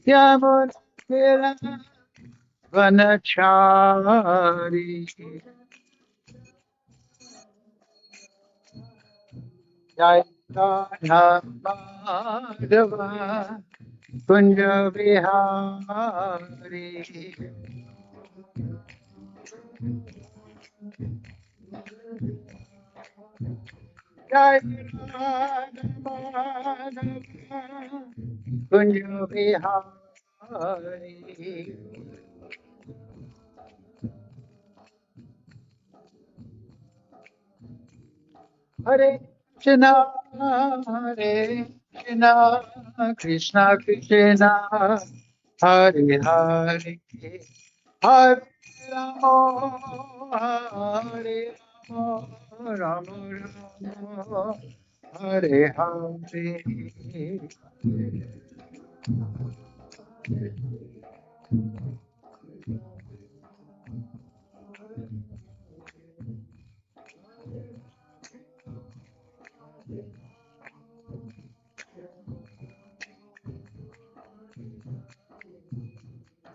Yamuna Vanachari Jai Radha Madhava Kunja Vihari Jai Radha Madhava Kunja Vihari Hare Krishna, Hare Krishna, Krishna Krishna, Hare Hare, Hare Rama, Hare Rama, Rama Rama, Hare Hare.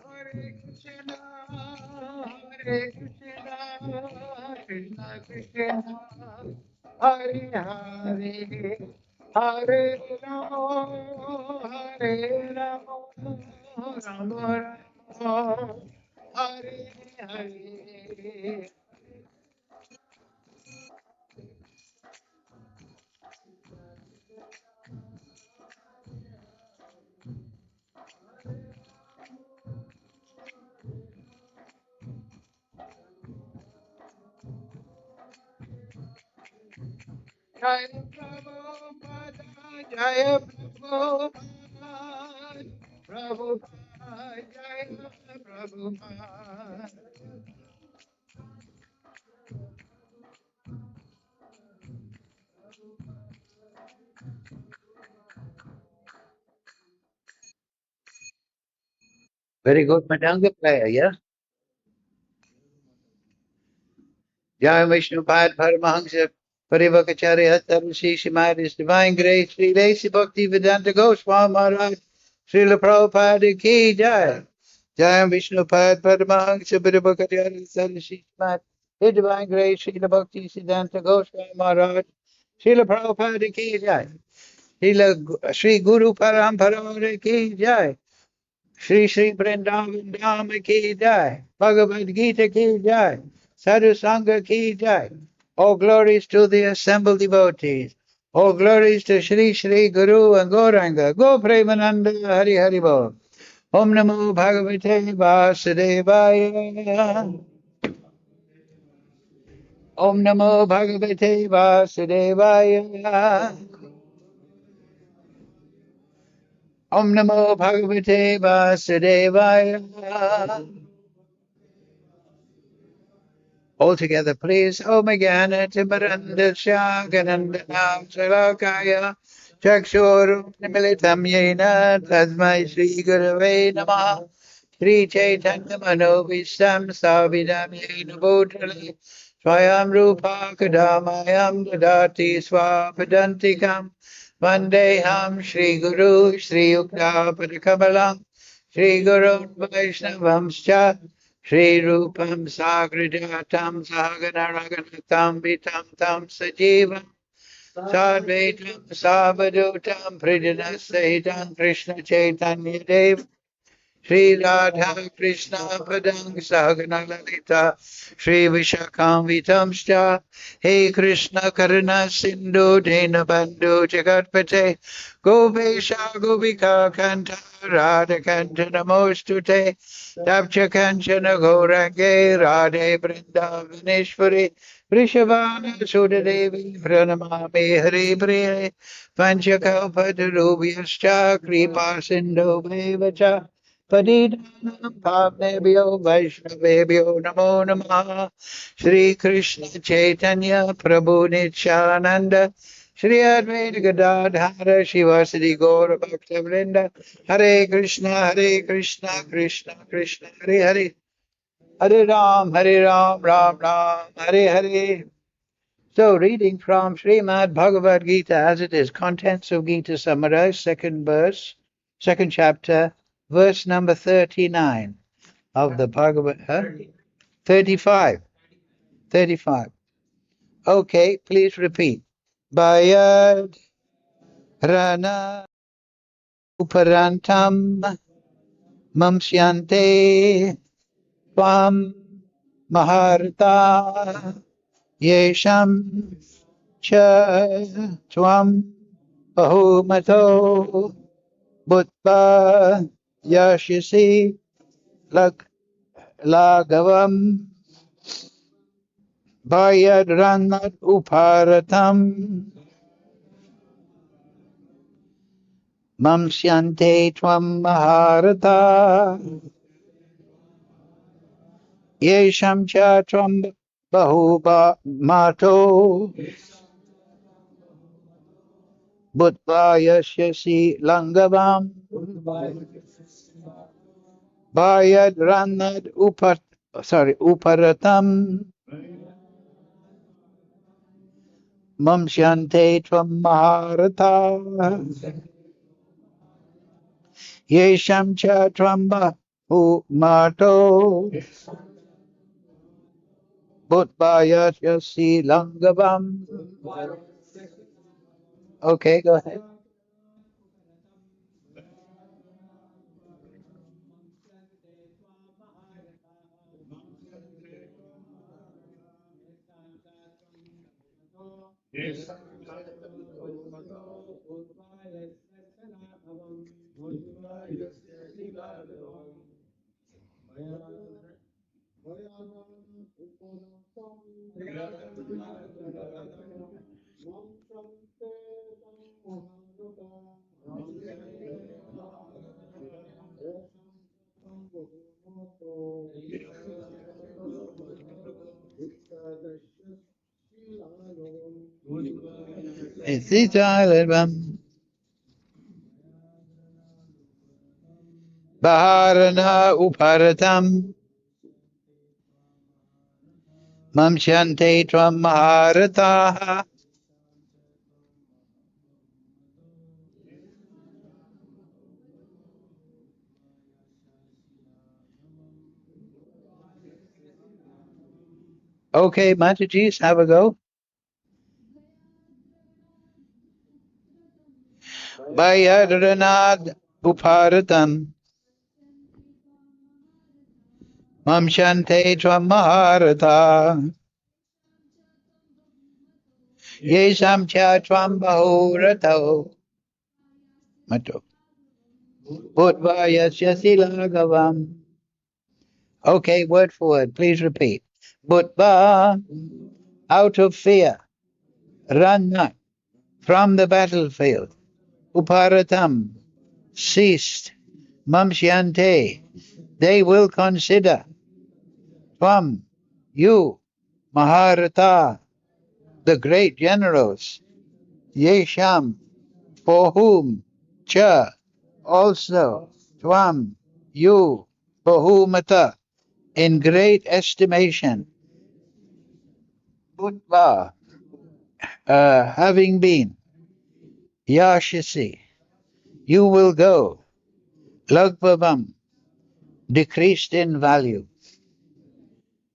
Hare Krishna, Hare Krishna, Krishna Krishna, Hare Hare, Hare Rama, Hare Rama, Rama Rama, Hare Hare. Jaya Prabhupada, Jaya Prabhupada, Prabhupada, Jaya Prabhupada. Very good Madanga player, yeah? Jai Vishnupad Paramahansa Parivakacharya Tarushi Shimad His Divine Grace Sri Lesi Bhakti Vedanta Goswami Maharaj Srila Prabhupada Ki Jai Jai Vishnupad Paramahansa Parivakacharya Tarushi Shimad His Divine Grace Srila Bhakti Vedanta Goswami Maharaj Srila Prabhupada Ki Jai Srila Sri Guru Parampara Ki Jai Shri Shri Vrindavan Dham Ki Jai, Bhagavad-Gita Ki Jai, Sadhu Sangha Ki Jai. All glories to the assembled devotees. All glories to Shri Shri Guru and Gauranga. Go Premananda Hari Hari Bol. Om Namo Bhagavate Vasudevaya. Om Namo Bhagavate Vasudevaya. Om Namo Bhagavate Vasudevaya. All together, please. Om Gana Timaranda Shaganandana Salakaya Chakshur Militam Yena Tasmai Sri Gurave Namaha Sri Chaitanya Manovistam Savidam Yena Bhutale Swayam Rupa Kadamayam Dadati Swapadantikam Vandeham Sri Guru Sri Yukta Padakamalam Sri Guru Vaishnavamscha Shri Rupam Sagrijatam Saganaraganatam Vitam Tam Sajivam Sadvaitam Savadutam Prijanasahitam Krishna Chaitanya Dev Shri Radha Krishna Padang Sagana Lalita Shri Vishakam Vitamscha He Krishna Karuna Sindhu Dina Bandhu Jagatpate Gopesha Gopika Kanta Radha Kanta Namostute Tapcha Kanchana Gaurange Radhe Vrindavaneshwari Vrishabhana Sudadevi Pranamami Hari Priye Panchakalpatarubhyascha Kripa Sindhu Bevacha Padidhanam Pavnebhyo Vaishnavebhyo Namo Namaha Shri Krishna Chaitanya Prabhu Nityananda Shri Advaita Gadadhara Shivasadi Gaura Bhakta Hare Krishna Krishna Krishna Hare Hare Hare Ram Ram Ram Hare Hare. So reading from Srimad Bhagavad-Gita as it is, contents of Gita summarized, second verse, second chapter, verse number 39 of the Bhagavad. 35. 35. Okay, please repeat. Bayad Rana Uparantam Mamsyante Tvam Maharta Yesham Cha Tvam Bahumato Bhutva Yashisi Lagavam Bayad Ranat Uparatam Mamsyante Tvam Maharata Yesham Cha Tvam Bahuba Mato Bhutva Yashasi Langavam Bayad Ranad Uparatam Mamsyante Tvam Maharata Yesham Cha Tvam Bahumato Bhutva Yashasi Langavam. Okay, go ahead. Baharana Uparatam Mamsyante Tvam Maharata. Okay, Mataji's, have a go. Bayadranad Uparatam Mamsyante Tvam Maharata Yesham Cha Tvam Bahurato Mato Bhutva Yashasi Lagavam. Okay, word for word, please repeat. Bhutva, out of fear, run not from the battlefield. Uparatam, ceased. Mamsyante, they will consider. Tvam, you. Maharata, the great generals. Yesham, for whom. Cha, also. Tvam, you. Bahumata, in great estimation. Bhutva, having been. Yashasi, you will go. Lagbhavam, decreased in value.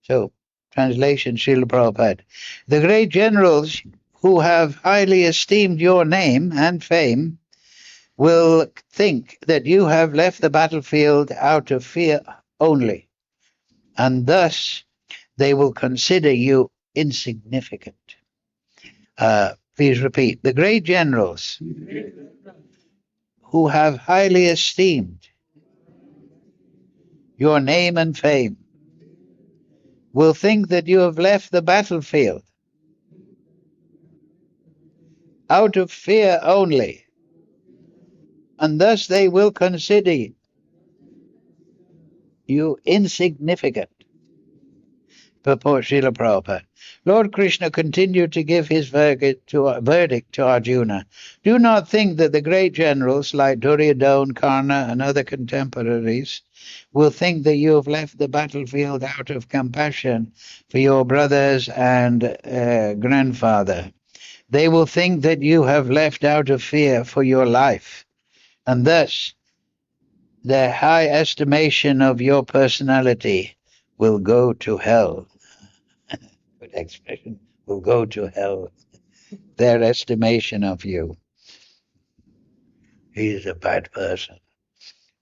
So, translation, Srila Prabhupada. The great generals who have highly esteemed your name and fame will think that you have left the battlefield out of fear only, and thus they will consider you insignificant. Please repeat. The great generals who have highly esteemed your name and fame will think that you have left the battlefield out of fear only, and thus they will consider you insignificant. Purport Srila Prabhupada. Lord Krishna continued to give his verdict to Arjuna. Do not think that the great generals like Duryodhana, Karna, and other contemporaries will think that you have left the battlefield out of compassion for your brothers and grandfather. They will think that you have left out of fear for your life, and thus the high estimation of your personality will go to hell. Good expression. Will go to hell. Their estimation of you. He's a bad person.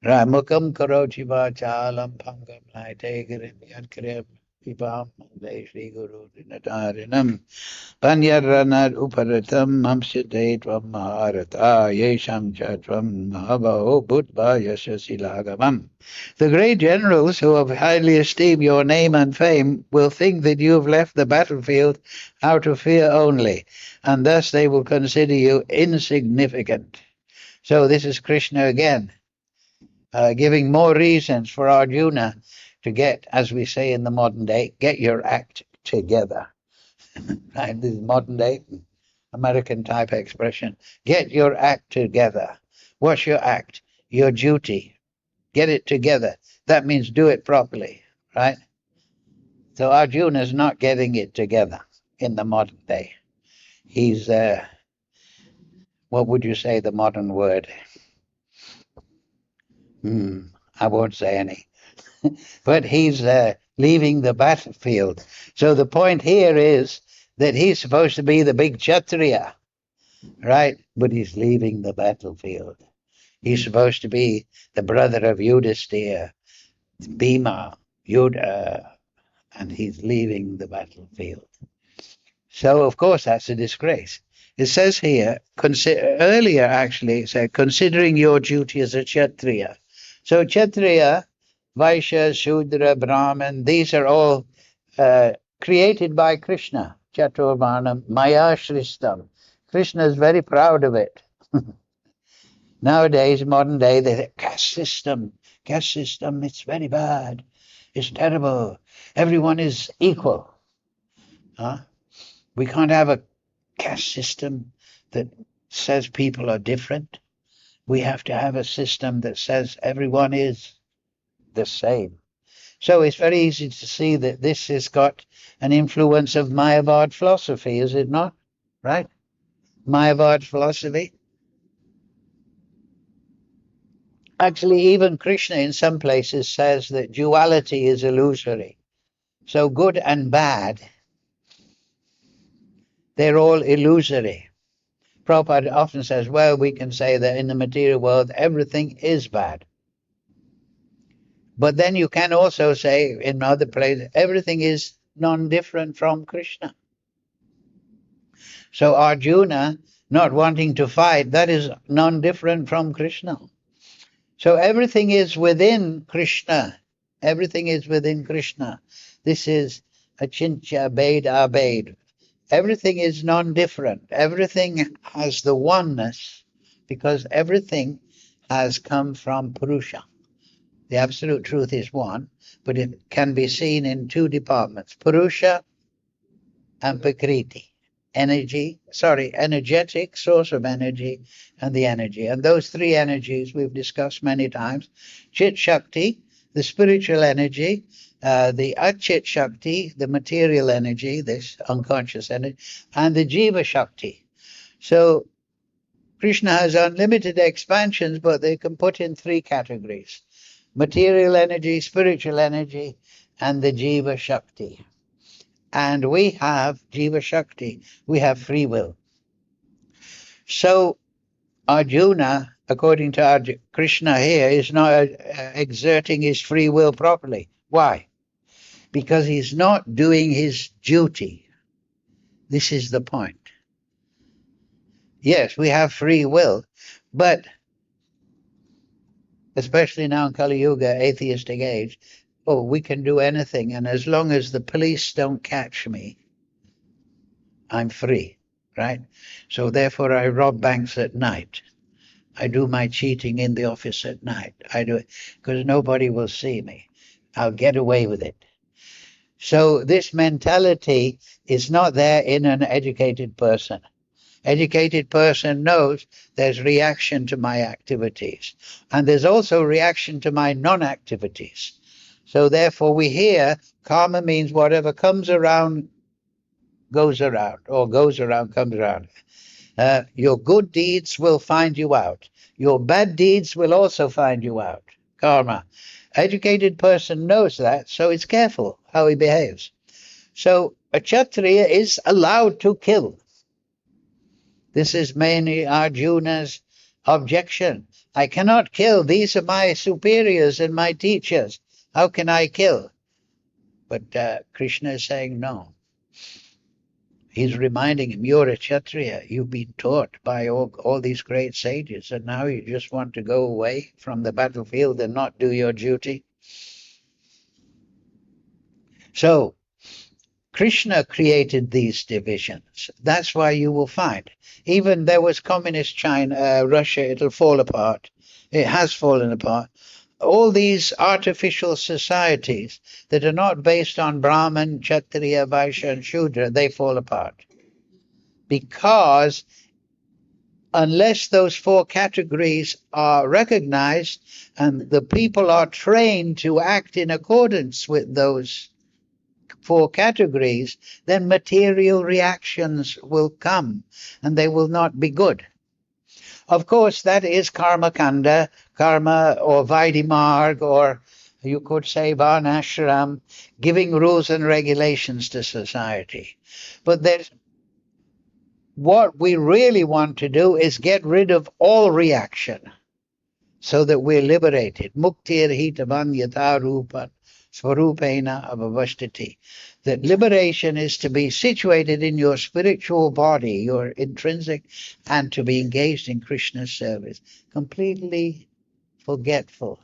Ramukam karoti vachalam pangam naitegarim yadkarim pipam Shri Guru Dinatarinam Panyaranad uparatam mamsidetvam maharata yesham chatvam mahabho bhutva yashasilagamam. The great generals who have highly esteemed your name and fame will think that you have left the battlefield out of fear only, and thus they will consider you insignificant. So this is Krishna again, giving more reasons for Arjuna to get, as we say in the modern day, get your act together. Right? This is modern day American type expression. Get your act together. What's your act? Your duty. Get it together. That means do it properly, right? So Arjuna is not getting it together in the modern day. He's, what would you say the modern word? I won't say any. But he's leaving the battlefield. So the point here is that he's supposed to be the big Kshatriya, right? But he's leaving the battlefield. He's supposed to be the brother of Yudhisthira, Bhima, and he's leaving the battlefield. So, of course, that's a disgrace. It says here, earlier actually, it said, considering your duty as a Kshatriya. So Kshatriya, Vaishya, Shudra, Brahman, these are all created by Krishna. Chaturvarnam, Maya Shristam. Krishna is very proud of it. Nowadays, modern day, they say, caste system, it's very bad. It's terrible. Everyone is equal. We can't have a caste system that says people are different. We have to have a system that says everyone is the same. So it's very easy to see that this has got an influence of Mayavad philosophy, is it not? Right? Mayavad philosophy. Actually, even Krishna in some places says that duality is illusory. So good and bad, they're all illusory. Prabhupada often says, well, we can say that in the material world, everything is bad. But then you can also say in other places, everything is non-different from Krishna. So Arjuna, not wanting to fight, that is non-different from Krishna. So everything is within Krishna. Everything is within Krishna. This is achintya bhed abhed. Everything is non-different. Everything has the oneness because everything has come from Purusha. The absolute truth is one, but it can be seen in two departments, Purusha and Prakriti. Energetic source of energy and the energy. And those three energies we've discussed many times. Chit Shakti, the spiritual energy, the Achit Shakti, the material energy, this unconscious energy, and the Jiva Shakti. So Krishna has unlimited expansions, but they can put in three categories. Material energy, spiritual energy, and the Jiva Shakti. And we have Jiva Shakti, we have free will. So Arjuna, according to Krishna here, is not exerting his free will properly. Why? Because he's not doing his duty. This is the point. Yes, we have free will, but especially now in Kali Yuga, atheistic age, we can do anything, and as long as the police don't catch me, I'm free, right? So therefore I rob banks at night. I do my cheating in the office at night. I do it because nobody will see me. I'll get away with it. So this mentality is not there in an educated person. Educated person knows there's reaction to my activities, and there's also reaction to my non-activities. So therefore we hear karma means whatever comes around goes around, or goes around comes around. Your good deeds will find you out. Your bad deeds will also find you out. karma. Educated person knows that, so it's careful how he behaves. So a Kshatriya is allowed to kill. This is mainly Arjuna's objection. I cannot kill. These are my superiors and my teachers. How can I kill? But Krishna is saying no. He's reminding him, you're a Kshatriya. You've been taught by all these great sages, and now you just want to go away from the battlefield and not do your duty. So Krishna created these divisions. That's why you will find, even there was communist China, Russia, it'll fall apart. It has fallen apart. All these artificial societies that are not based on Brahman, Kshatriya, Vaishya, and Shudra, they fall apart. Because unless those four categories are recognized and the people are trained to act in accordance with those four categories, then material reactions will come and they will not be good. Of course, that is karma kanda, karma or Vaidimarg, or you could say varnashram, giving rules and regulations to society. But there's what we really want to do is get rid of all reaction so that we're liberated. Muktir hitavan yata rupan svarupena avavashtati. That liberation is to be situated in your spiritual body, your intrinsic, and to be engaged in Krishna's service, completely forgetful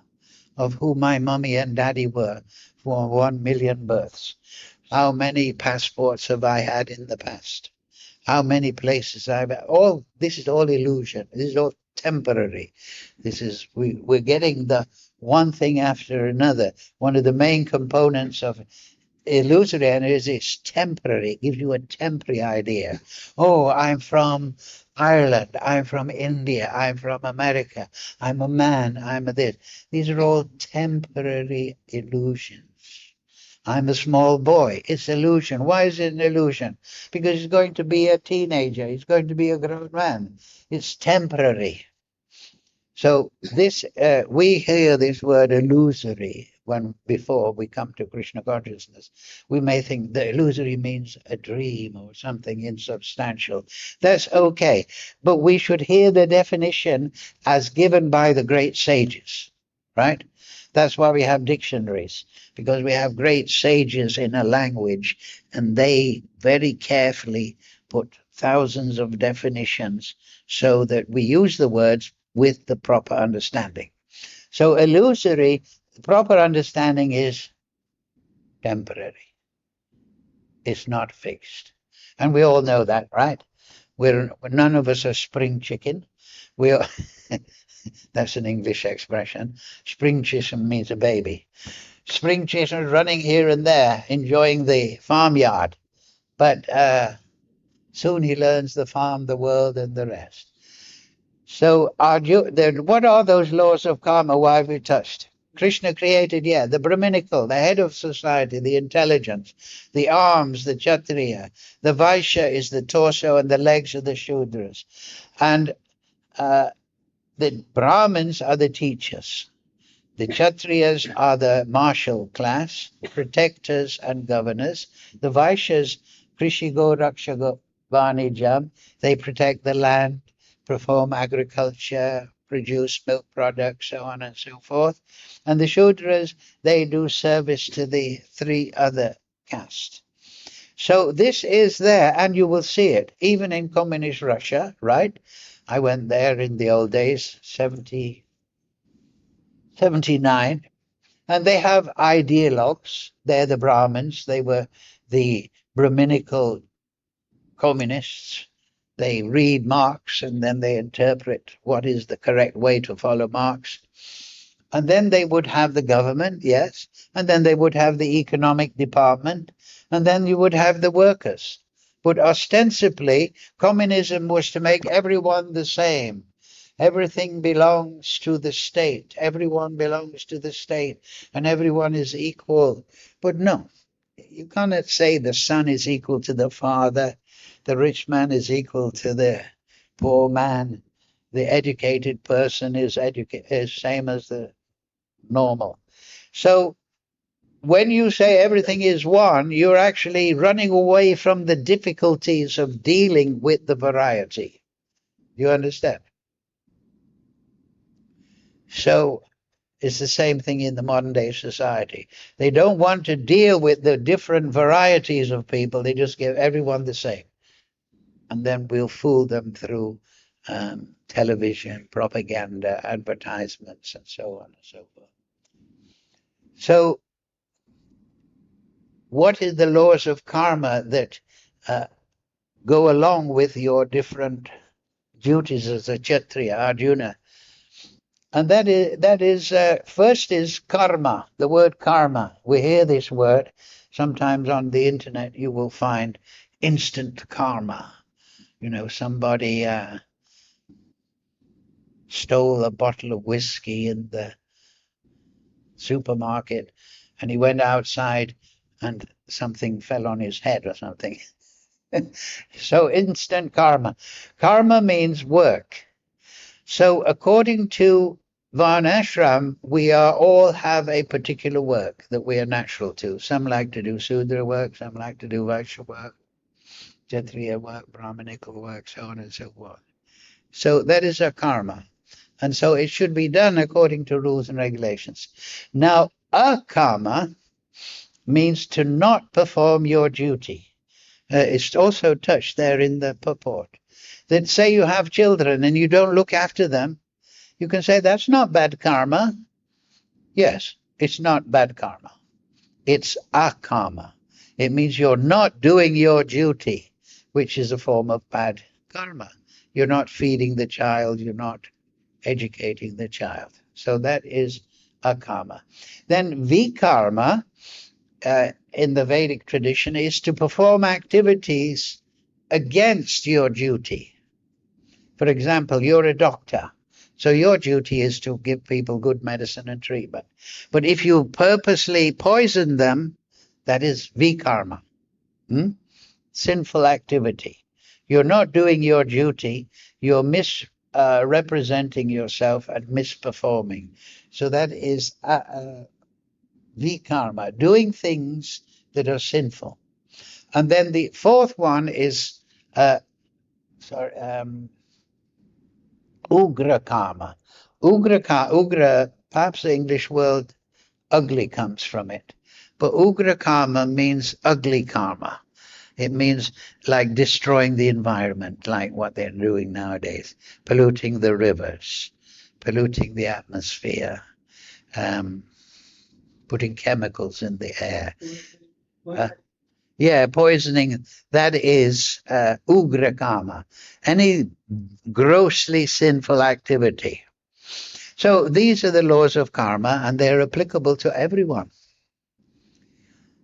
of who my mummy and daddy were for 1 million births. How many passports have I had in the past? How many places I've all this is all illusion. This is all temporary. This is we're getting the one thing after another. One of the main components of illusory energy is temporary. It gives you a temporary idea. Oh, I'm from Ireland. I'm from India. I'm from America. I'm a man. I'm a this. These are all temporary illusions. I'm a small boy. It's illusion. Why is it an illusion? Because he's going to be a teenager. He's going to be a grown man. It's temporary. So this we hear this word illusory when before we come to Krishna consciousness. We may think the illusory means a dream or something insubstantial. That's okay. But we should hear the definition as given by the great sages, right? That's why we have dictionaries, because we have great sages in a language, and they very carefully put thousands of definitions so that we use the words with the proper understanding. So illusory, the proper understanding is temporary. It's not fixed. And we all know that, right? None of us are spring chicken. We're that's an English expression. Spring chicken means a baby. Spring chicken running here and there, enjoying the farmyard. But soon he learns the farm, the world, and the rest. So what are those laws of karma? Why have we touched? Krishna created, the Brahminical, the head of society, the intelligence, the arms, the Kshatriya. The Vaishya is the torso and the legs of the Shudras. And the Brahmins are the teachers. The Kshatriyas are the martial class, protectors and governors. The Vaishyas, Krishigo Rakshago Vanijam, they protect the land, perform agriculture, produce milk products, so on and so forth. And the Shudras, they do service to the three other castes. So this is there, and you will see it, even in communist Russia, right? I went there in the old days, 79, and they have ideologues. They're the Brahmins. They were the Brahminical communists. They read Marx and then they interpret what is the correct way to follow Marx. And then they would have the government, yes, and then they would have the economic department, and then you would have the workers. But ostensibly, communism was to make everyone the same. Everything belongs to the state. Everyone belongs to the state, and everyone is equal. But no, you cannot say the son is equal to the father. The rich man is equal to the poor man. The educated person is same as the normal. So when you say everything is one, you're actually running away from the difficulties of dealing with the variety. You understand? So it's the same thing in the modern day society. They don't want to deal with the different varieties of people. They just give everyone the same. And then we'll fool them through television, propaganda, advertisements, and so on and so forth. So what is the laws of karma that go along with your different duties as a Kshatriya, Arjuna? And that is first is karma, the word karma. We hear this word. Sometimes on the internet you will find instant karma. You know, somebody stole a bottle of whiskey in the supermarket and he went outside and something fell on his head or something. So instant karma. Karma means work. So according to Varnashram, we are all have a particular work that we are natural to. Some like to do Sudra work, some like to do Vaishya work, Kshatriya work, Brahmanical work, so on and so forth. So that is our karma. And so it should be done according to rules and regulations. Now, akarma means to not perform your duty. It's also touched there in the purport. That say you have children and you don't look after them, you can say that's not bad karma. Yes, it's not bad karma. It's akarma. It means you're not doing your duty, which is a form of bad karma. You're not feeding the child, you're not educating the child. So that is akarma. Then vikarma, in the Vedic tradition, is to perform activities against your duty. For example, you're a doctor, so your duty is to give people good medicine and treatment. But if you purposely poison them, that is vikarma, sinful activity. You're not doing your duty, you're misrepresenting yourself and misperforming. So that is vikarma, doing things that are sinful. And then the fourth one is ugra karma. Ugra, perhaps the English word ugly comes from it. But ugra karma means ugly karma. It means like destroying the environment, like what they're doing nowadays, polluting the rivers, polluting the atmosphere, putting chemicals in the air. Poisoning, that is ugra karma, any grossly sinful activity. So these are the laws of karma, and they're applicable to everyone.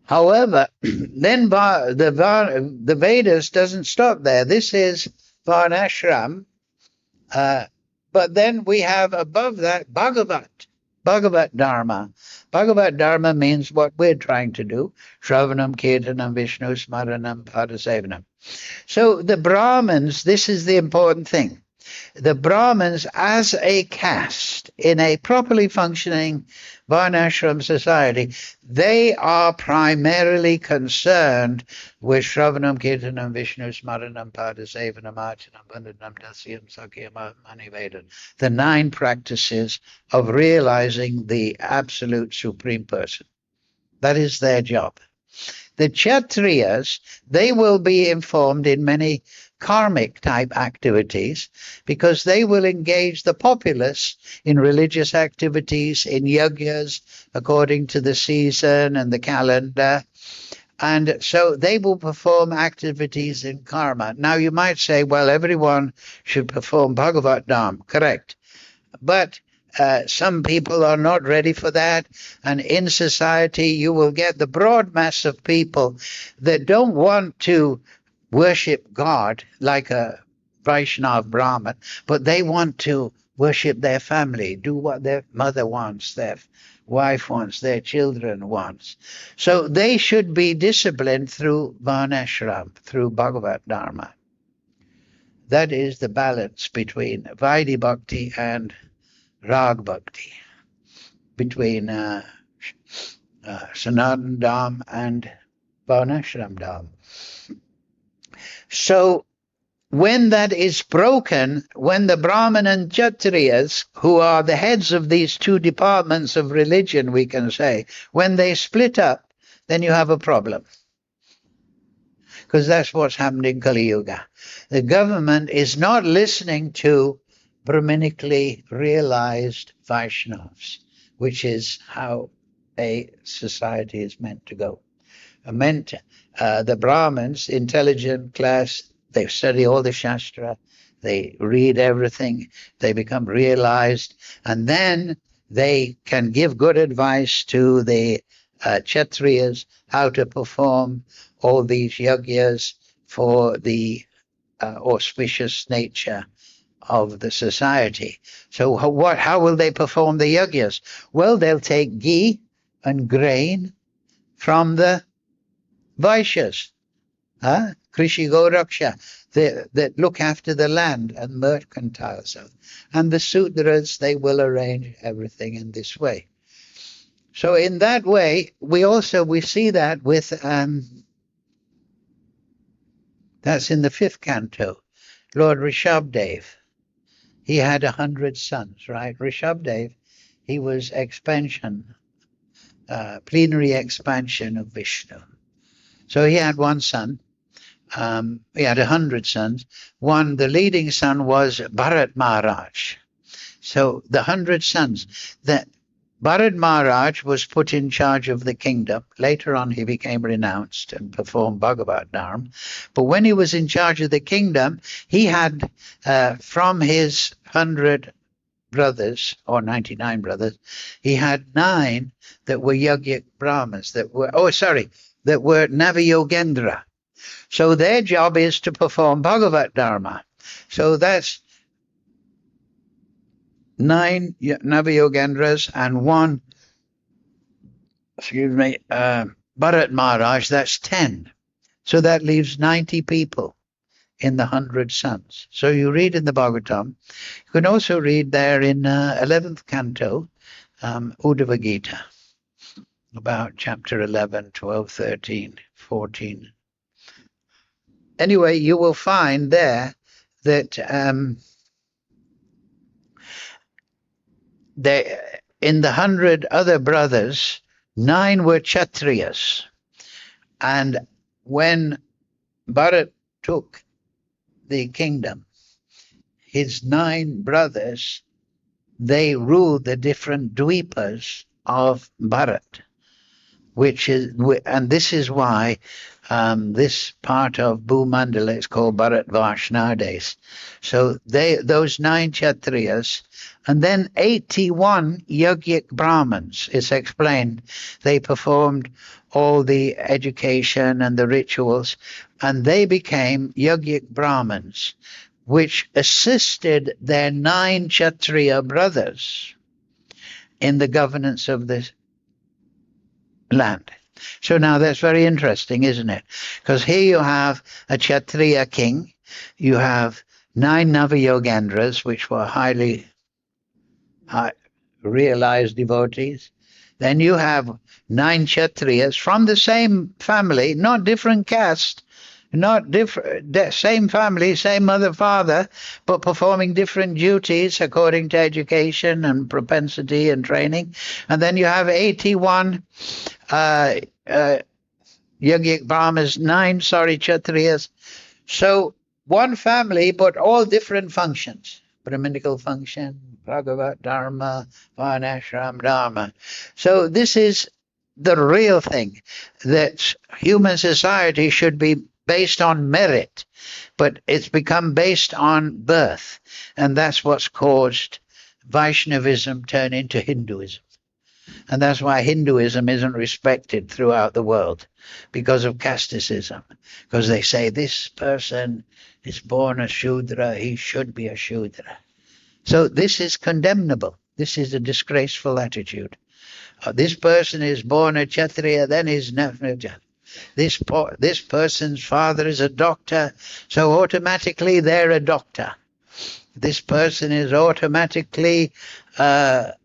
However, then the Vedas doesn't stop there. This is Varnashram, but then we have above that Bhagavad Dharma. Bhagavad Dharma means what we're trying to do: Shravanam, Kirtanam, Vishnu Smaranam, Padasevanam. So the Brahmins, this is the important thing. The Brahmins, as a caste in a properly functioning Varnashram society, they are primarily concerned with Shravanam, Kirtanam, Vishnu Smaranam, Padasevanam, Archanam, Vandanam, Dasyam, Sakyam, Manivedan, the 9 practices of realizing the absolute supreme person. That is their job. The Kshatriyas, they will be informed in many karmic type activities because they will engage the populace in religious activities, in yajnas, according to the season and the calendar. And so they will perform activities in karma. Now you might say, well, everyone should perform Bhagavad Dharma. Correct. But some people are not ready for that. And in society, you will get the broad mass of people that don't want to worship God like a Vaishnav Brahmin, but they want to worship their family, do what their mother wants, their wife wants, their children wants. So they should be disciplined through Varnashram, through Bhagavad Dharma. That is the balance between Vaidhi Bhakti and Rag Bhakti. between Sanatana Dham and Varnashram Dham. So when that is broken, when the Brahmin and Kshatriyas, who are the heads of these two departments of religion, we can say, when they split up, then you have a problem. Because that's what's happened in Kali Yuga. The government is not listening to Brahminically realized Vaishnavas, which is how a society is meant to go. The Brahmins, intelligent class, they study all the Shastra, they read everything, they become realized, and then they can give good advice to the Kshatriyas how to perform all these yajnas for the auspicious nature of the society. So how will they perform the yajnas? Well, they'll take ghee and grain from the Vaishyas, Krishi Goraksha, that look after the land and mercantiles. And the Sudras, they will arrange everything in this way. So in that way, we see that with, that's in the 5th canto, Lord Rishabdev. He had 100 sons, right? Rishabdev, he was plenary expansion of Vishnu. So he had one son. He had 100 sons. The leading son was Bharat Maharaj. So the 100 sons, that Bharat Maharaj was put in charge of the kingdom. Later on, he became renounced and performed Bhagavad-Dharma. But when he was in charge of the kingdom, he had, from his 100 brothers, or 99 brothers, he had 9 that were Yogic Brahmas, that were Navi-Yogendra. So their job is to perform Bhagavad Dharma. So that's 9 Navi-Yogendras and 1, Bharat Maharaj, that's 10. So that leaves 90 people in the 100 sons. So you read in the Bhagavatam. You can also read there in 11th canto, Uddhava Gita, about chapter 11, 12, 13, 14. Anyway, you will find there that in the 100 other brothers, 9 were Kshatriyas. And when Bharat took the kingdom, his 9 brothers, they ruled the different dweepas of Bharat, and this is why this part of Bhumandala is called Bharatvash nowadays. So those 9 Kshatriyas, and then 81 Yogic Brahmins, it's explained. They performed all the education and the rituals, and they became Yogic Brahmins, which assisted their 9 Kshatriya brothers in the governance of this land. So now that's very interesting, isn't it? Because here you have a Kshatriya king, you have 9 Navi-Yogendras, which were highly realized devotees. Then you have 9 Kshatriyas from the same family, not different caste, not different, same family, same mother, father, but performing different duties according to education and propensity and training. And then you have 81 Yogic Brahmas, 9 Kshatriyas. So one family, but all different functions. Brahminical function, Bhagavad Dharma, Varnashram Dharma. So this is the real thing, that human society should be based on merit, but it's become based on birth. And that's what's caused Vaishnavism turn into Hinduism. And that's why Hinduism isn't respected throughout the world, because of casteism. Because they say this person is born a Shudra, he should be a Shudra. So this is condemnable. This is a disgraceful attitude. This person is born a Kshatriya, then he's never. This person's father is a doctor, so automatically they're a doctor. This person is automatically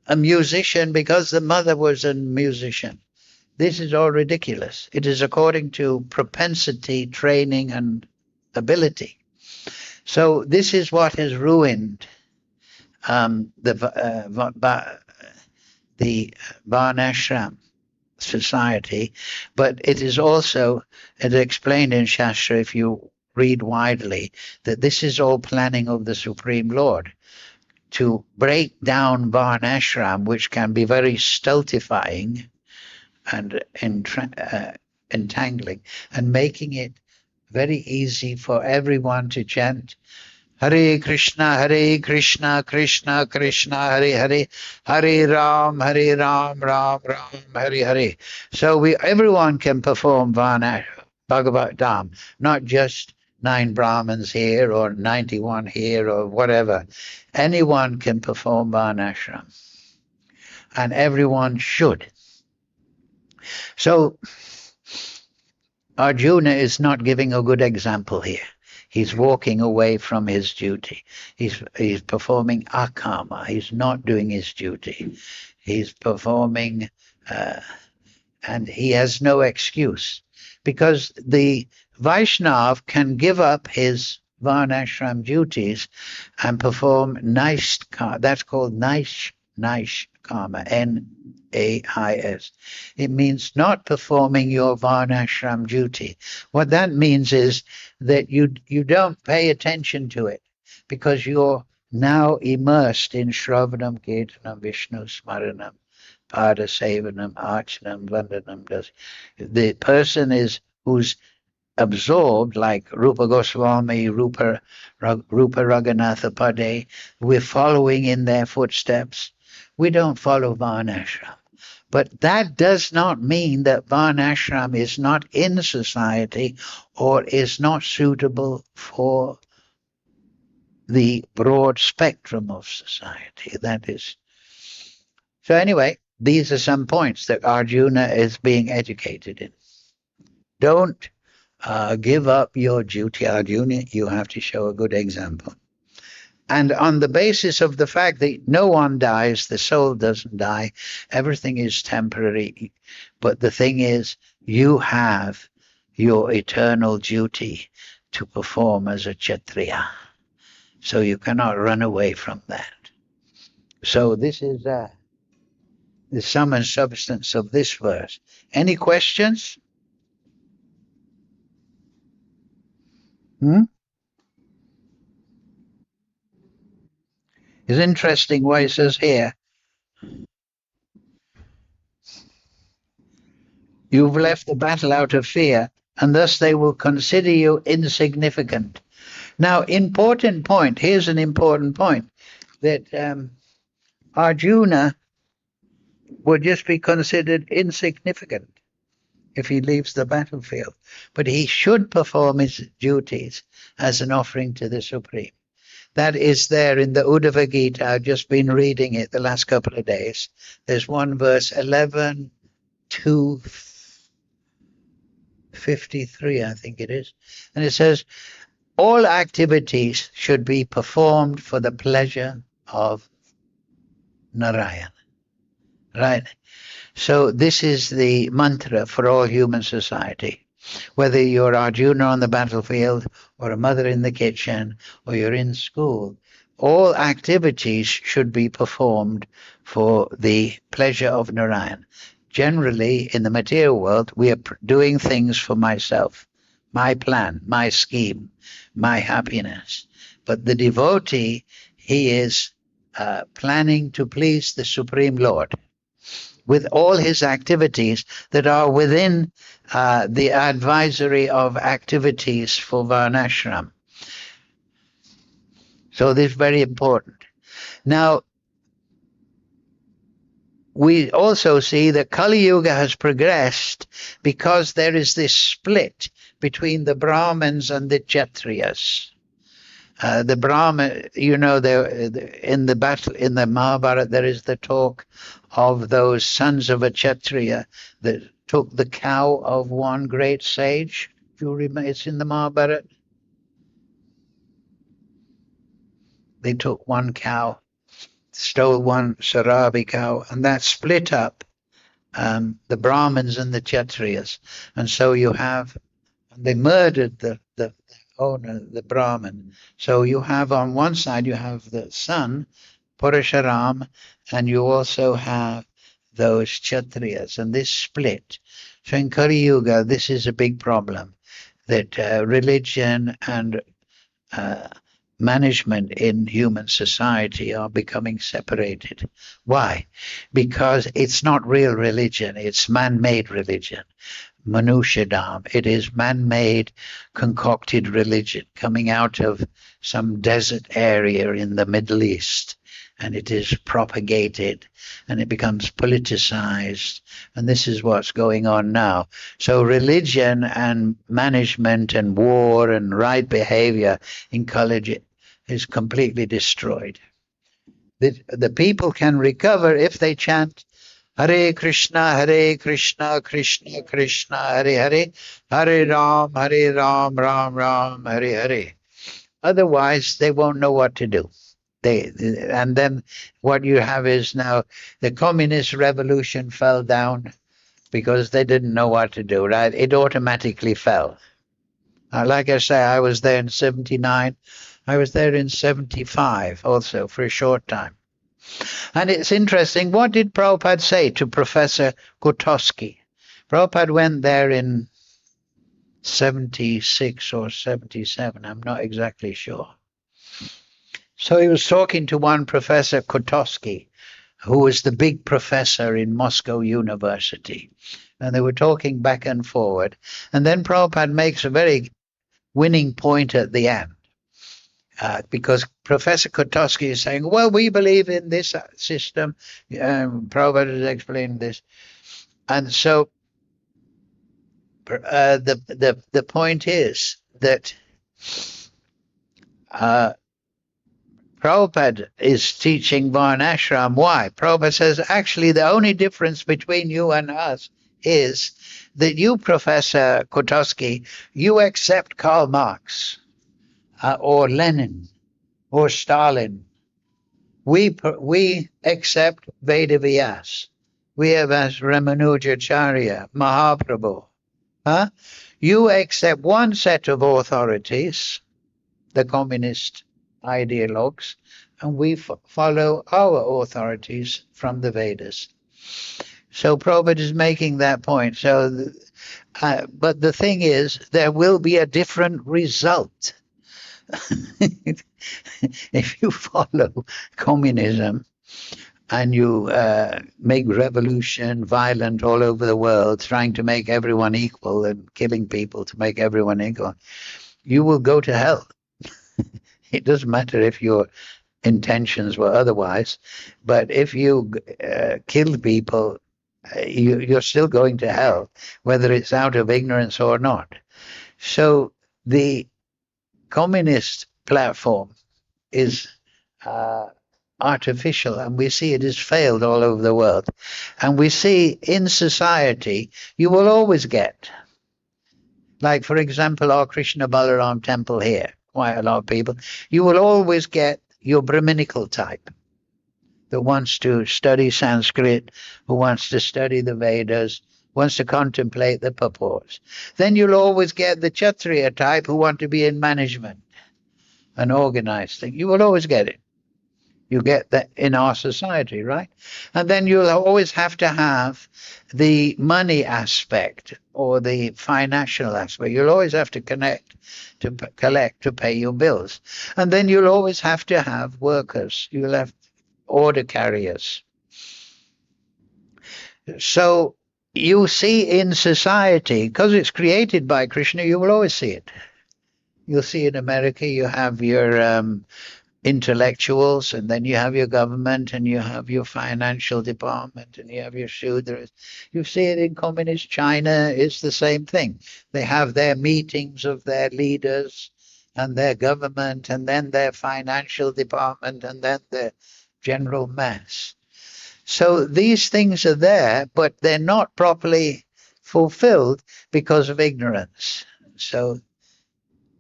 a musician because the mother was a musician. This is all ridiculous. It is according to propensity, training, and ability. So this is what has ruined the Varnashram society, but it is also, it explained in Shastra, if you read widely, that this is all planning of the Supreme Lord to break down Varnashram, which can be very stultifying and entangling, and making it very easy for everyone to chant Hare Krishna, Krishna Krishna, Hare Hare, Hare Ram, Ram Ram, Hare Hare. So everyone can perform Bhagavad-Gita, not just 9 Brahmins here or 91 here or whatever. Anyone can perform Varnashram, and everyone should. So Arjuna is not giving a good example here. He's walking away from his duty. He's performing akama. He's not doing his duty. He's performing, and he has no excuse, because the Vaishnav can give up his Varnashram duties and perform Naishkama. That's called Naishkama, N-A-I-S. It means not performing your Varnashram duty. What that means is that you don't pay attention to it, because you're now immersed in Shravanam, Kirtanam, Vishnu Smaranam, Pada Sevanam, Archanam, Vandanam. The person who's absorbed, like Rupa Goswami, Rupa Raghunatha Pade, we're following in their footsteps. We don't follow Varnashram. But that does not mean that Varnashram is not in society or is not suitable for the broad spectrum of society. That is. So anyway, these are some points that Arjuna is being educated in. Don't give up your duty, Arjuna. You have to show a good example. And on the basis of the fact that no one dies, the soul doesn't die, everything is temporary. But the thing is, you have your eternal duty to perform as a Kshatriya. So you cannot run away from that. So this is the sum and substance of this verse. Any questions? It's interesting what it says here. You've left the battle out of fear, and thus they will consider you insignificant. Now, important point. Here's an important point, that Arjuna would just be considered insignificant if he leaves the battlefield. But he should perform his duties as an offering to the Supreme. That is there in the Bhagavad-Gita. I've just been reading it the last couple of days. There's one verse, 11 to 53, I think it is. And it says, all activities should be performed for the pleasure of Narayan. Right? So this is the mantra for all human society. Whether you're Arjuna on the battlefield, or a mother in the kitchen, or you're in school, all activities should be performed for the pleasure of Narayan. Generally, in the material world, we are doing things for myself, my plan, my scheme, my happiness. But the devotee, he is planning to please the Supreme Lord with all his activities that are within the advisory of activities for Varnashram. So this is very important. Now, we also see that Kali Yuga has progressed because there is this split between the Brahmins and the Kshatriyas. The Brahmin, in the battle, in the Mahabharata, there is the talk of those sons of a Kshatriya that took the cow of one great sage. Do you remember? It's in the Mahabharata. They took one cow stole one Sarabi cow, and that split up the Brahmins and the Kshatriyas. And so they murdered the owner, the Brahmin. So you have on one side, you have the son, Parashuram, and you also have those Kshatriyas, and this split. So in Kali Yuga, this is a big problem, that religion and management in human society are becoming separated. Why? Because it's not real religion, it's man-made religion. Manushadam. It is man-made, concocted religion coming out of some desert area in the Middle East. And it is propagated and it becomes politicized. And this is what's going on now. So religion and management and war and right behavior in college is completely destroyed. The people can recover if they chant Hare Krishna, Krishna Krishna, Hare Hare, Hare Ram, Ram Ram, Hare Hare. Otherwise, they won't know what to do. And then what you have is now the communist revolution fell down because they didn't know what to do, right? It automatically fell. Like I say, I was there in 79. I was there in 75 also for a short time. And it's interesting, what did Prabhupada say to Professor Kotosky? Prabhupada went there in 76 or 77, I'm not exactly sure. So he was talking to one Professor Kotosky, who was the big professor in Moscow University. And they were talking back and forward. And then Prabhupada makes a very winning point at the end. Because Professor Kotosky is saying, well, we believe in this system. Prabhupada has explained this. And so the point is that Prabhupada is teaching Varnashram. Why? Prabhupada says, actually, the only difference between you and us is that you, Professor Kotosky, you accept Karl Marx. Or Lenin, or Stalin. We accept Vedavyas. We have as Ramanujacharya, Mahaprabhu. You accept one set of authorities, the communist ideologues, and we follow our authorities from the Vedas. So Prabhupada is making that point. So, but the thing is, there will be a different result. If you follow communism and you make revolution violent all over the world, trying to make everyone equal and killing people to make everyone equal, you will go to hell. It doesn't matter if your intentions were otherwise, but if you kill people, you're still going to hell, whether it's out of ignorance or not. So the communist platform is artificial, and we see it has failed all over the world. And we see in society, you will always get, like for example, our Krishna Balaram temple here, quite a lot of people, you will always get your Brahminical type that wants to study Sanskrit, who wants to study the Vedas, wants to contemplate the purports. Then you'll always get the Kshatriya type who want to be in management and organize things. You will always get it. You get that in our society, right? And then you'll always have to have the money aspect or the financial aspect. You'll always have to collect to pay your bills. And then you'll always have to have workers. You'll have order carriers. So you see in society, because it's created by Krishna, you will always see it. You'll see in America, you have your intellectuals, and then you have your government, and you have your financial department, and you have your Shudras. You see it in communist China, it's the same thing. They have their meetings of their leaders and their government, and then their financial department, and then their general mass. So these things are there, but they're not properly fulfilled because of ignorance. So,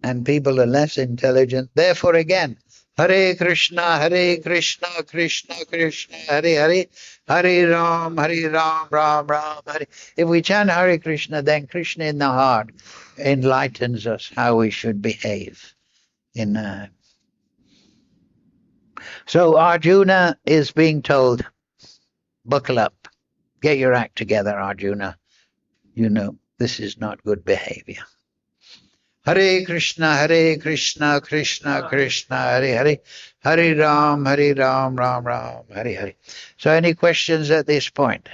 and people are less intelligent. Therefore, again, Hare Krishna, Krishna Krishna, Hare Hare, Hare Ram, Ram Ram, Hare. If we chant Hare Krishna, then Krishna in the heart enlightens us how we should behave. So Arjuna is being told, buckle up, get your act together, Arjuna. You know, this is not good behavior. Hare Krishna, Krishna Krishna, Hare Hare, Hare Ram, Ram Ram, Hare Hare. So any questions at this point?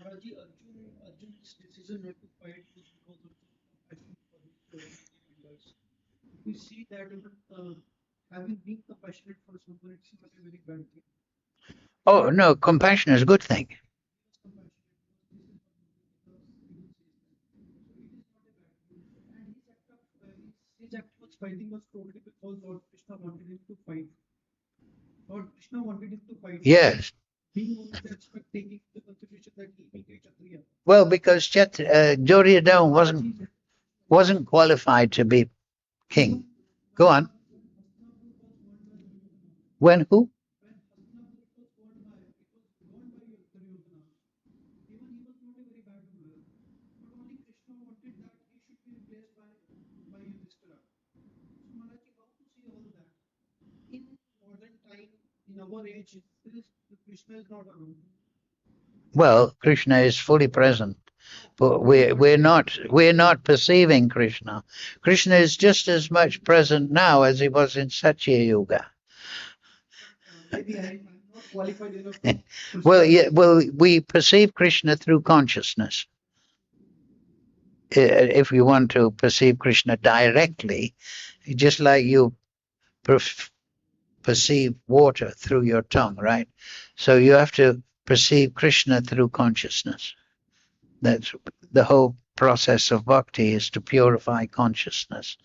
Arjun's decision not to fight was because of the compassion for his members. We see that having being compassionate for someone, it's not a very bad thing. Oh no, compassion is a good thing. His act was fighting was totally because Lord Krishna wanted him to fight. Lord Krishna wanted him to fight. Yes. Being on the aspect taking the consideration that he will get Kshatriya. Well, because Duryodhana wasn't qualified to be king. Go on. When who? In our age, Krishna is not around. Well, Krishna is fully present, but we're not perceiving Krishna. Krishna is just as much present now as he was in Satya Yuga. Maybe I'm not qualified enough. Well, we perceive Krishna through consciousness. If you want to perceive Krishna directly, just like you perceive water through your tongue, right? So you have to perceive Krishna through consciousness. That's the whole process of bhakti, is to purify consciousness,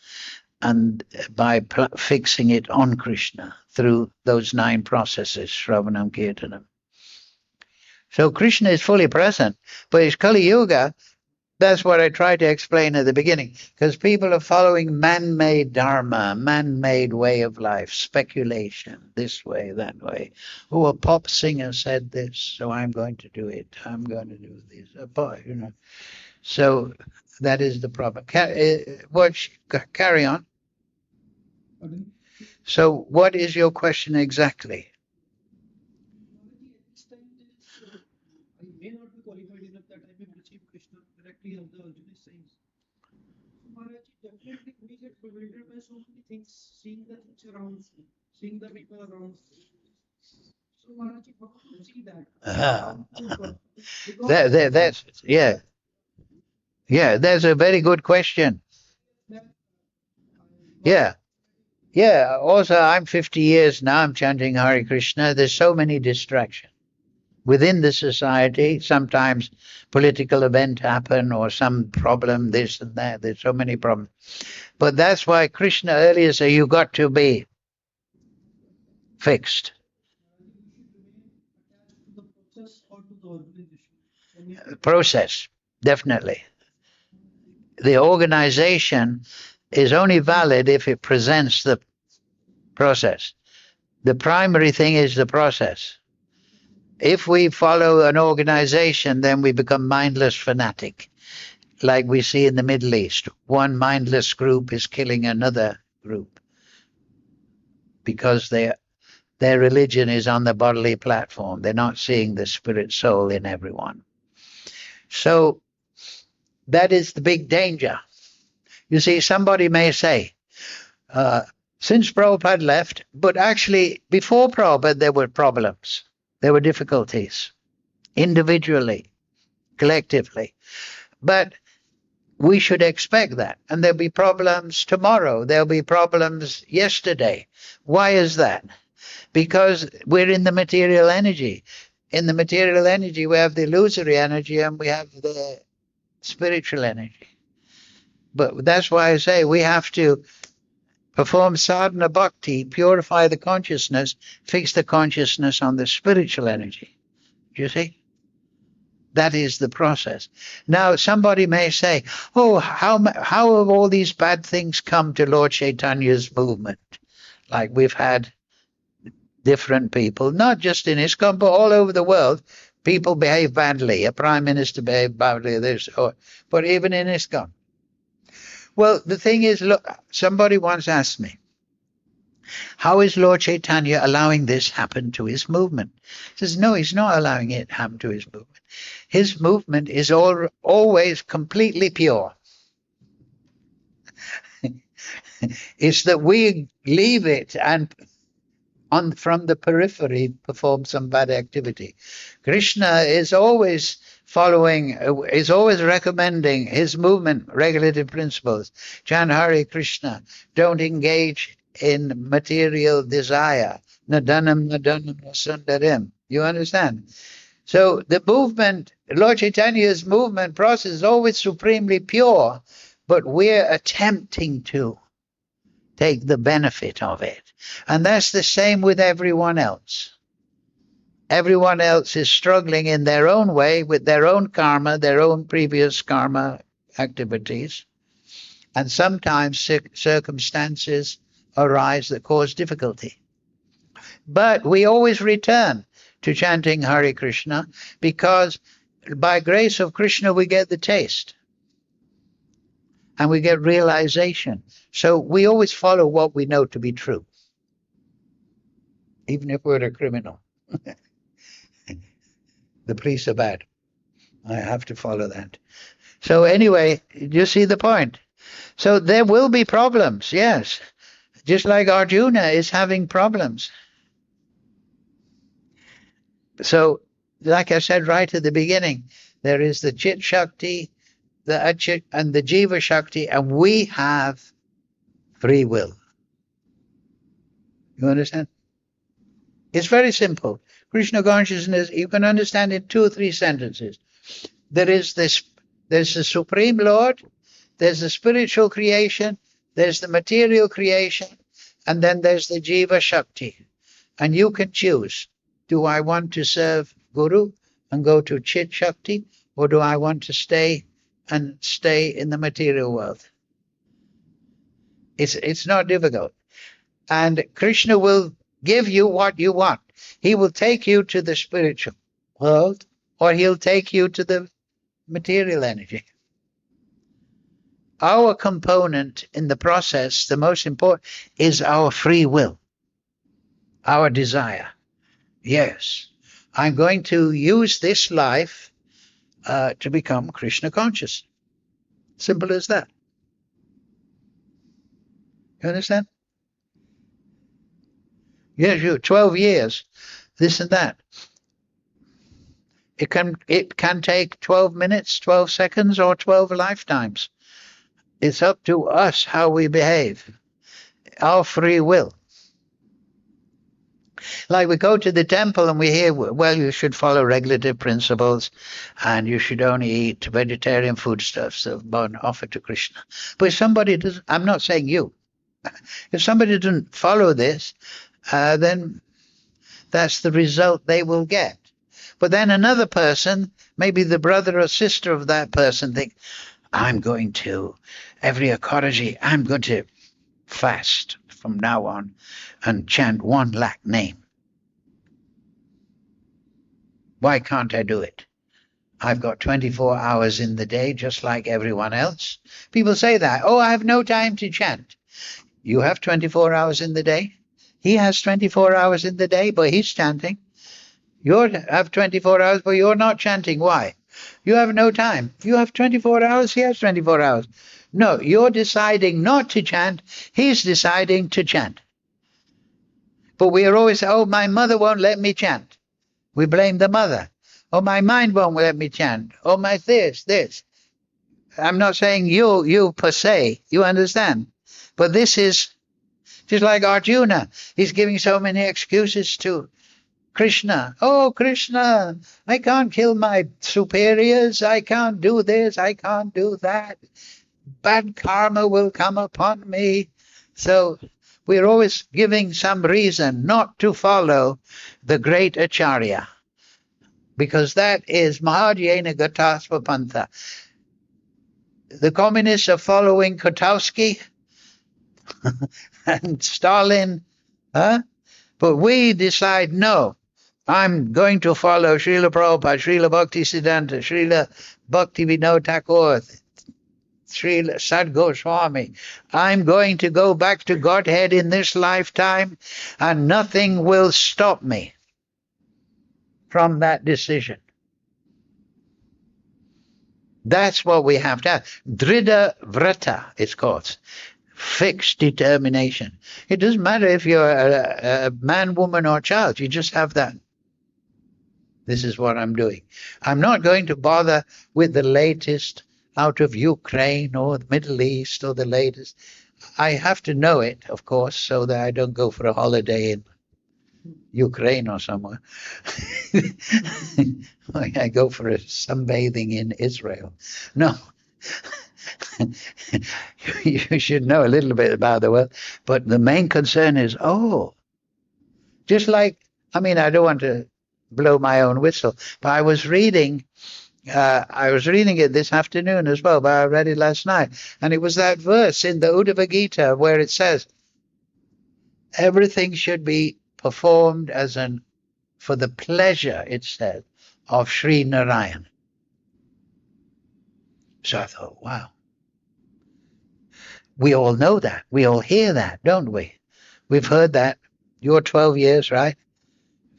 and by fixing it on Krishna through those 9 processes, Shravanam, Kirtanam. So Krishna is fully present, but it's Kali Yuga. That's what I tried to explain at the beginning, because people are following man-made dharma, man-made way of life, speculation, this way, that way. Oh, a pop singer said this, so I'm going to do it. I'm going to do this. You know. So that is the problem. Carry on. So what is your question exactly? I may not be qualified enough that I may perceive Krishna directly as the Arjuna is saying. So Maharaj, definitely we get bewildered by so many things, seeing the things around, seeing the people around. So Maharaj, how do you see that? That's yeah, that's a very good question. Yeah. Yeah, also I'm 50 years now, I'm chanting Hare Krishna. There's so many distractions within the society. Sometimes political event happen or some problem, this and that. There's so many problems. But that's why Krishna earlier said you got to be fixed. Process, definitely. The organization is only valid if it presents the process. The primary thing is the process. If we follow an organization, then we become mindless fanatic, like we see in the Middle East. One mindless group is killing another group because their religion is on the bodily platform. They're not seeing the spirit soul in everyone. So that is the big danger. You see, somebody may say, since Prabhupada left, but actually before Prabhupada there were problems. There were difficulties, individually, collectively. But we should expect that. And there'll be problems tomorrow. There'll be problems yesterday. Why is that? Because we're in the material energy. In the material energy, we have the illusory energy and we have the spiritual energy. But that's why I say we have to perform sadhana bhakti, purify the consciousness, fix the consciousness on the spiritual energy. Do you see? That is the process. Now, somebody may say, oh, how have all these bad things come to Lord Chaitanya's movement? Like we've had different people, not just in ISKCON, but all over the world, people behave badly. A prime minister behaved badly, but even in ISKCON. Well, the thing is, look, somebody once asked me, how is Lord Chaitanya allowing this happen to his movement? He says, no, he's not allowing it happen to his movement. His movement is always completely pure. It's that we leave it and from the periphery perform some bad activity. Krishna is always is always recommending his movement, regulative principles. Chant Hare Krishna. Don't engage in material desire. Nadanam, sundarim. You understand? So the movement, Lord Chaitanya's movement process is always supremely pure, but we're attempting to take the benefit of it. And that's the same with everyone else. Everyone else is struggling in their own way with their own karma, their own previous karma activities. And sometimes circumstances arise that cause difficulty. But we always return to chanting Hare Krishna because by grace of Krishna we get the taste. And we get realization. So we always follow what we know to be true. Even if we're a criminal. The police are bad. I have to follow that. So anyway, you see the point. So there will be problems, yes. Just like Arjuna is having problems. So, like I said right at the beginning, there is the Chit Shakti, the Achit, and the Jiva Shakti, and we have free will. You understand? It's very simple. Krishna consciousness, you can understand in 2 or 3 sentences. There's the Supreme Lord, there's the spiritual creation, there's the material creation, and then there's the Jiva Shakti. And you can choose. Do I want to serve Guru and go to Chit Shakti, or do I want to stay in the material world? It's not difficult. And Krishna will give you what you want. He will take you to the spiritual world, or he'll take you to the material energy. Our component in the process, the most important, is our free will, our desire. Yes, I'm going to use this life to become Krishna conscious. Simple as that. You understand? Yes, 12 years, this and that. It can take 12 minutes, 12 seconds, or 12 lifetimes. It's up to us how we behave. Our free will. Like we go to the temple and we hear, well, you should follow regulative principles and you should only eat vegetarian foodstuffs that have been offered to Krishna. But if somebody doesn't, I'm not saying you, if somebody doesn't follow this, then that's the result they will get. But then another person, maybe the brother or sister of that person, think, I'm going to, every Ekadashi, I'm going to fast from now on and chant 1 lakh name. Why can't I do it? I've got 24 hours in the day just like everyone else. People say that, oh, I have no time to chant. You have 24 hours in the day. He has 24 hours in the day, but he's chanting. You have 24 hours, but you're not chanting. Why? You have no time. You have 24 hours, he has 24 hours. No, you're deciding not to chant. He's deciding to chant. But we are always, oh, my mother won't let me chant. We blame the mother. Oh, my mind won't let me chant. Oh, my this. I'm not saying you per se. You understand? But this is just like Arjuna. He's giving so many excuses to Krishna. Oh, Krishna, I can't kill my superiors. I can't do this. I can't do that. Bad karma will come upon me. So we're always giving some reason not to follow the great Acharya. because that is Mahajyena Gatasva Pantha. The communists are following Kotowski and Stalin, huh? But we decide, no, I'm going to follow Srila Prabhupada, Srila Bhaktisiddhanta, Srila Bhaktivinoda Thakur, Srila Sadgoswami. I'm going to go back to Godhead in this lifetime, and nothing will stop me from that decision. That's what we have to have. Dhrida Vrata, it's called. Fixed determination. It doesn't matter if you're a man, woman, or child. You just have that. This is what I'm doing. I'm not going to bother with the latest out of Ukraine or the Middle East or the latest. I have to know it, of course, so that I don't go for a holiday in Ukraine or somewhere. I go for a sunbathing in Israel. No. You should know a little bit about the world, but the main concern is, just like, I mean, I don't want to blow my own whistle, but I was reading it this afternoon as well, but I read it last night, and it was that verse in the Bhagavad-Gita where it says everything should be performed for the pleasure, it said, of Sri Narayan. So I thought, wow. We all know that. We all hear that, don't we? We've heard that. You're 12 years, right?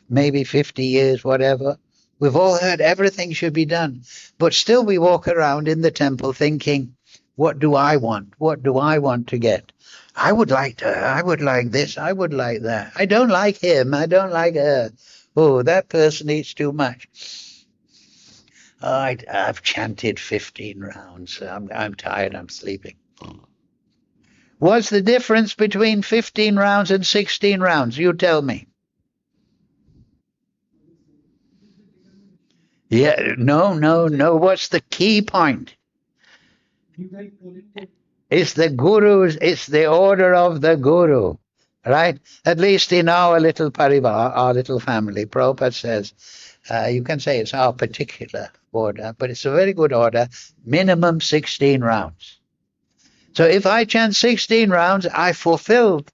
Maybe 50 years, whatever. We've all heard everything should be done. But still we walk around in the temple thinking, what do I want? What do I want to get? I would like this. I would like that. I don't like him. I don't like her. Oh, that person eats too much. I've chanted 15 rounds. I'm tired. I'm sleeping. What's the difference between 15 rounds and 16 rounds? You tell me. Yeah, no. What's the key point? It's the guru's, it's the order of the guru, right? At least in our little parivar, our little family, Prabhupada says, you can say it's our particular order, but it's a very good order, minimum 16 rounds. So if I chant 16 rounds, I fulfilled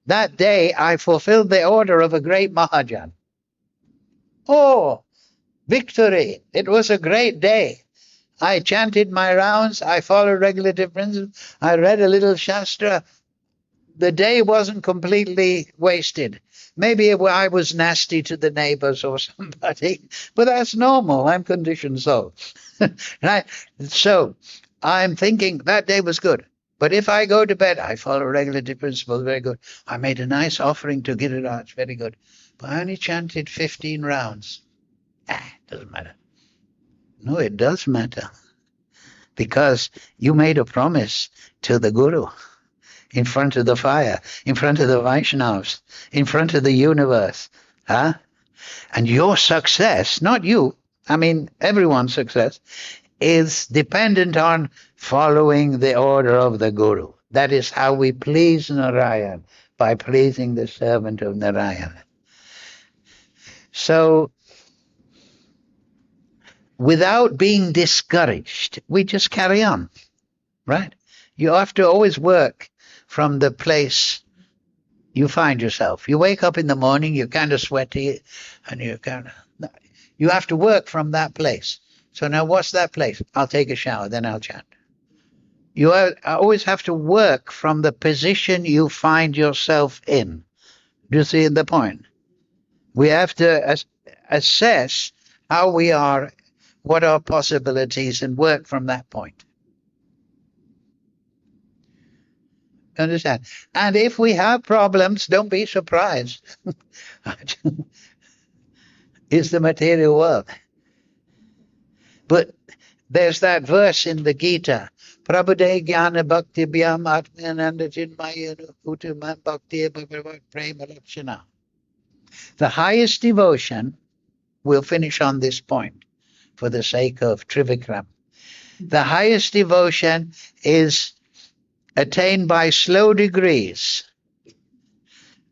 the order of a great Mahajan. Oh, victory! It was a great day. I chanted my rounds, I followed regulative principles, I read a little Shastra. The day wasn't completely wasted. Maybe I was nasty to the neighbors or somebody, but that's normal. I'm conditioned soul. Right? So I'm thinking that day was good. But if I go to bed, I follow regulative principles, very good. I made a nice offering to Giriraj, very good. But I only chanted 15 rounds. Doesn't matter. No, it does matter. Because you made a promise to the Guru in front of the fire, in front of the Vaishnavas, in front of the universe. Huh? And your success, not you, I mean everyone's success, is dependent on following the order of the Guru. That is how we please Narayan, by pleasing the servant of Narayan. So, without being discouraged, we just carry on, right? You have to always work from the place you find yourself. You wake up in the morning, you're kind of sweaty, and you have to work from that place. So now what's that place? I'll take a shower, then I'll chant. You always have to work from the position you find yourself in. Do you see the point? We have to assess how we are, what are possibilities, and work from that point. Understand? And if we have problems, don't be surprised. It's the material world. But there's that verse in the Gita, Prabhude Jnana Bhakti Bhyam Atmananda Chinmayana Uttaman Bhakti Bhagavad Prema Lakshana. The highest devotion, we'll finish on this point for the sake of Trivikram. The highest devotion is attained by slow degrees,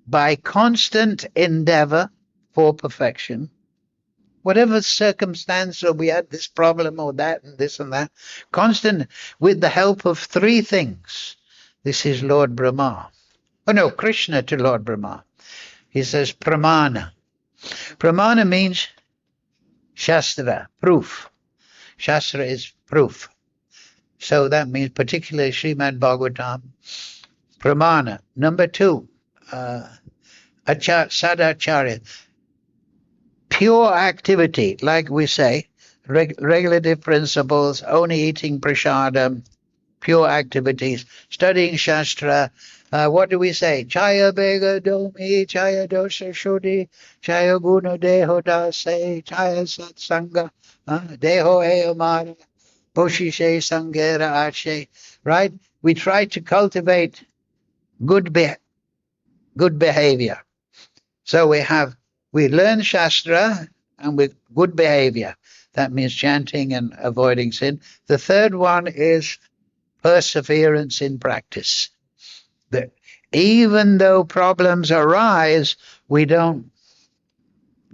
by constant endeavor for perfection. whatever circumstance, or we had this problem or that and this and that, constant, with the help of three things. This is Lord Brahma. Oh no, Krishna to Lord Brahma. He says pramana. Pramana means shastra, proof. Shastra is proof. So that means particularly Srimad Bhagavatam. Pramana. Number two, sadacharya. Pure activity, like we say, regulative principles, only eating prasadam, pure activities, studying Shastra. What do we say? Chaya bega domi, chaya dosha shuddhi, chaya guna deho dase, chaya satsanga, deho eamara, poshishe sangera ashe. Right? We try to cultivate good behavior. So we learn Shastra and with good behavior. That means chanting and avoiding sin. The third one is perseverance in practice. That even though problems arise, we don't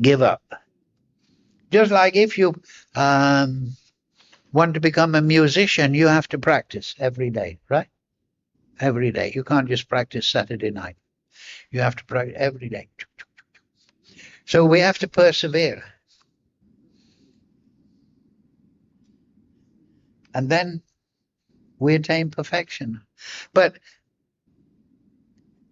give up. Just like if you want to become a musician, you have to practice every day, right? Every day. You can't just practice Saturday night. You have to practice every day. So we have to persevere. And then we attain perfection. But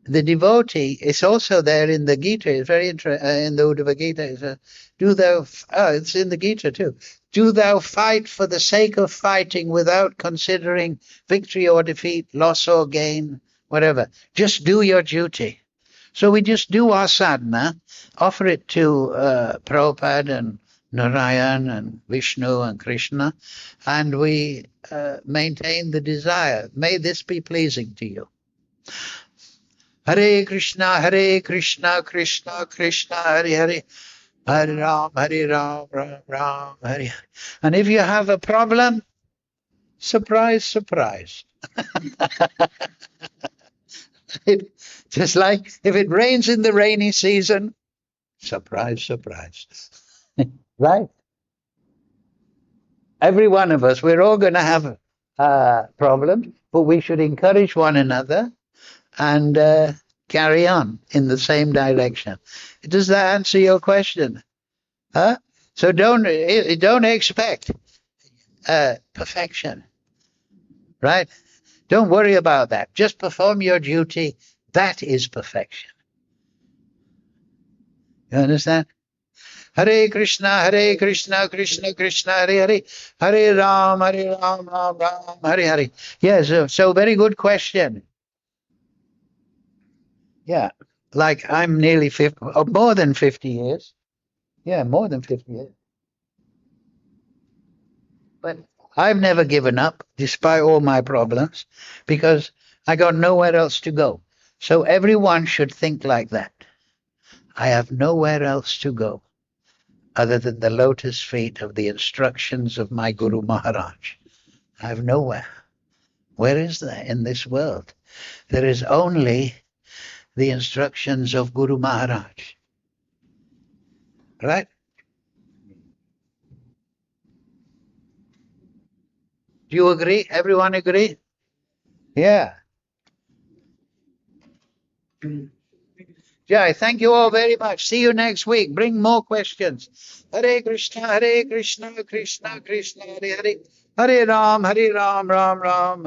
the devotee is also there in the Gita. It's very interesting. In the Bhagavad-Gita, it's in the Gita too. Do thou fight for the sake of fighting without considering victory or defeat, loss or gain, whatever. Just do your duty. So we just do our sadhana, offer it to Prabhupada and Narayan and Vishnu and Krishna, and we maintain the desire. May this be pleasing to you. Hare Krishna, Krishna Krishna, Hare Hare, Hare Ram, Ram Ram, Hare. And if you have a problem, surprise, surprise. Just like if it rains in the rainy season, surprise, surprise. Right? Every one of us, we're all going to have problems, but we should encourage one another and carry on in the same direction. Does that answer your question? Huh? So don't expect perfection, right? Don't worry about that. Just perform your duty. That is perfection. You understand? Hare Krishna, Krishna Krishna, Hare Hare, Hare Ram, Ram Ram, Hare Hare. Yes, so very good question. Yeah, like I'm nearly 50, or more than 50 years. Yeah, more than 50 years. But I've never given up, despite all my problems, because I got nowhere else to go. So everyone should think like that. I have nowhere else to go other than the lotus feet of the instructions of my Guru Maharaj. I have nowhere. Where is there in this world? There is only the instructions of Guru Maharaj. Right? Do you agree? Everyone agree? Yeah. Jai, thank you all very much. See you next week. Bring more questions. Hare Krishna, Krishna Krishna, Hare Hare, Hare Ram, Ram Ram.